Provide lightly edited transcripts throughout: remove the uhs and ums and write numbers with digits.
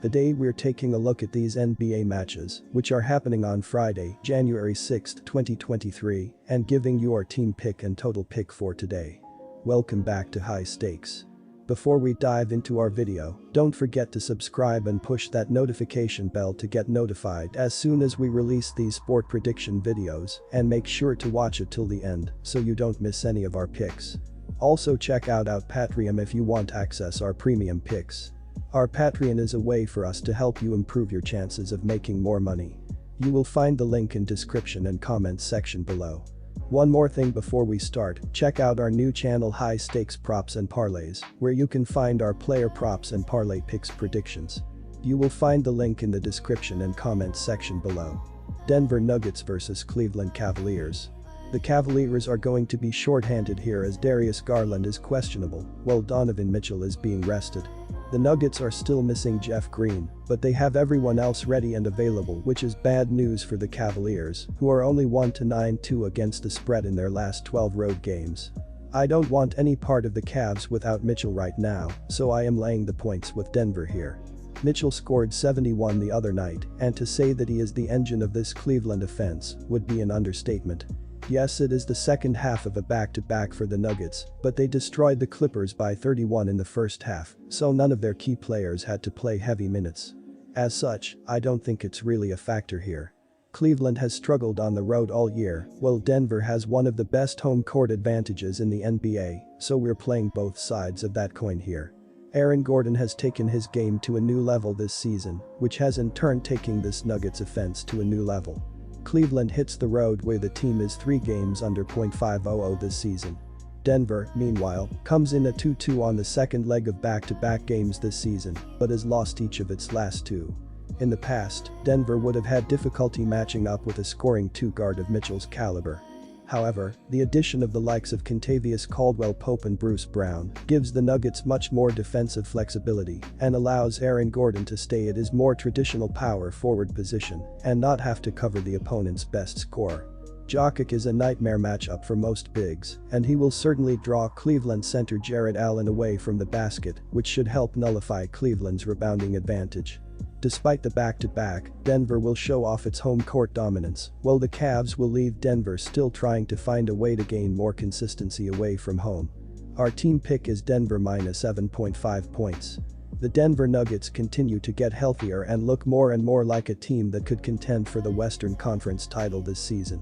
Today we're taking a look at these NBA matches, which are happening on Friday, January 6, 2023, and giving you our team pick and total pick for today. Welcome back to High Stakes. Before we dive into our video, don't forget to subscribe and push that notification bell to get notified as soon as we release these sport prediction videos, and make sure to watch it till the end so you don't miss any of our picks. Also check out our Patreon if you want to access our premium picks. Our Patreon is a way for us to help you improve your chances of making more money. You will find the link in description and comments section below. One more thing before we start, check out our new channel High Stakes Props and Parlays, where you can find our player props and parlay picks predictions. You will find the link in the description and comments section below. Denver Nuggets vs Cleveland Cavaliers. The Cavaliers are going to be shorthanded here as Darius Garland is questionable, while Donovan Mitchell is being rested. The Nuggets are still missing Jeff Green, but they have everyone else ready and available, which is bad news for the Cavaliers, who are only 1-9-2 against the spread in their last 12 road games. I don't want any part of the Cavs without Mitchell right now, so I am laying the points with Denver here. Mitchell scored 71 the other night, and to say that he is the engine of this Cleveland offense would be an understatement. Yes, it is the second half of a back-to-back for the Nuggets, but they destroyed the Clippers by 31 in the first half, so none of their key players had to play heavy minutes. As such, I don't think it's really a factor here. Cleveland has struggled on the road all year, while Denver has one of the best home court advantages in the NBA, so we're playing both sides of that coin here. Aaron Gordon has taken his game to a new level this season, which has in turn taken this Nuggets offense to a new level. Cleveland hits the road where the team is 3 games under .500 this season. Denver, meanwhile, comes in at 2-2 on the second leg of back-to-back games this season, but has lost each of its last 2. In the past, Denver would have had difficulty matching up with a scoring 2 guard of Mitchell's caliber. However, the addition of the likes of Kentavious Caldwell-Pope and Bruce Brown gives the Nuggets much more defensive flexibility and allows Aaron Gordon to stay at his more traditional power forward position and not have to cover the opponent's best scorer. Jokic is a nightmare matchup for most bigs, and he will certainly draw Cleveland center Jarrett Allen away from the basket, which should help nullify Cleveland's rebounding advantage. Despite the back-to-back, Denver will show off its home court dominance, while the Cavs will leave Denver still trying to find a way to gain more consistency away from home. Our team pick is Denver minus 7.5 points. The Denver Nuggets continue to get healthier and look more and more like a team that could contend for the Western Conference title this season.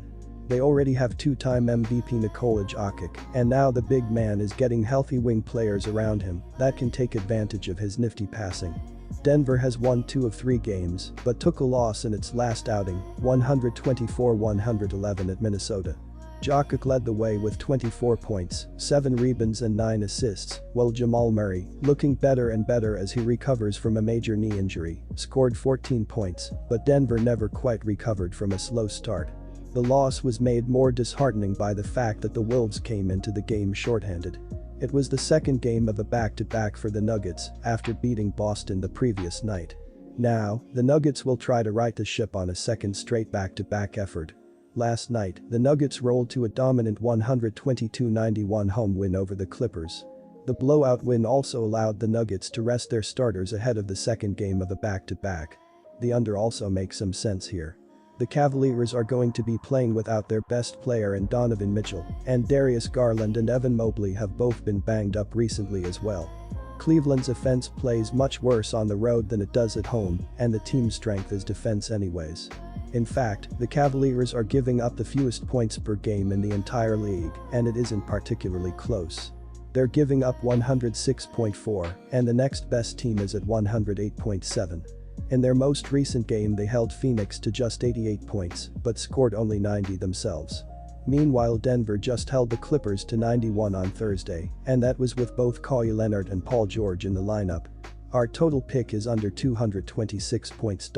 They already have 2-time MVP Nikola Jokic, and now the big man is getting healthy wing players around him that can take advantage of his nifty passing. Denver has won 2 of 3 games, but took a loss in its last outing, 124-111 at Minnesota. Jokic led the way with 24 points, 7 rebounds and 9 assists, while Jamal Murray, looking better and better as he recovers from a major knee injury, scored 14 points, but Denver never quite recovered from a slow start. The loss was made more disheartening by the fact that the Wolves came into the game shorthanded. It was the second game of a back-to-back for the Nuggets after beating Boston the previous night. Now, the Nuggets will try to right the ship on a second straight back-to-back effort. Last night, the Nuggets rolled to a dominant 122-91 home win over the Clippers. The blowout win also allowed the Nuggets to rest their starters ahead of the second game of a back-to-back. The under also makes some sense here. The Cavaliers are going to be playing without their best player in Donovan Mitchell, and Darius Garland and Evan Mobley have both been banged up recently as well. Cleveland's offense plays much worse on the road than it does at home, and the team's strength is defense anyways. In fact, the Cavaliers are giving up the fewest points per game in the entire league, and it isn't particularly close. They're giving up 106.4, and the next best team is at 108.7. In their most recent game they held Phoenix to just 88 points, but scored only 90 themselves. Meanwhile, Denver just held the Clippers to 91 on Thursday, and that was with both Kawhi Leonard and Paul George in the lineup. Our total pick is under 226 points.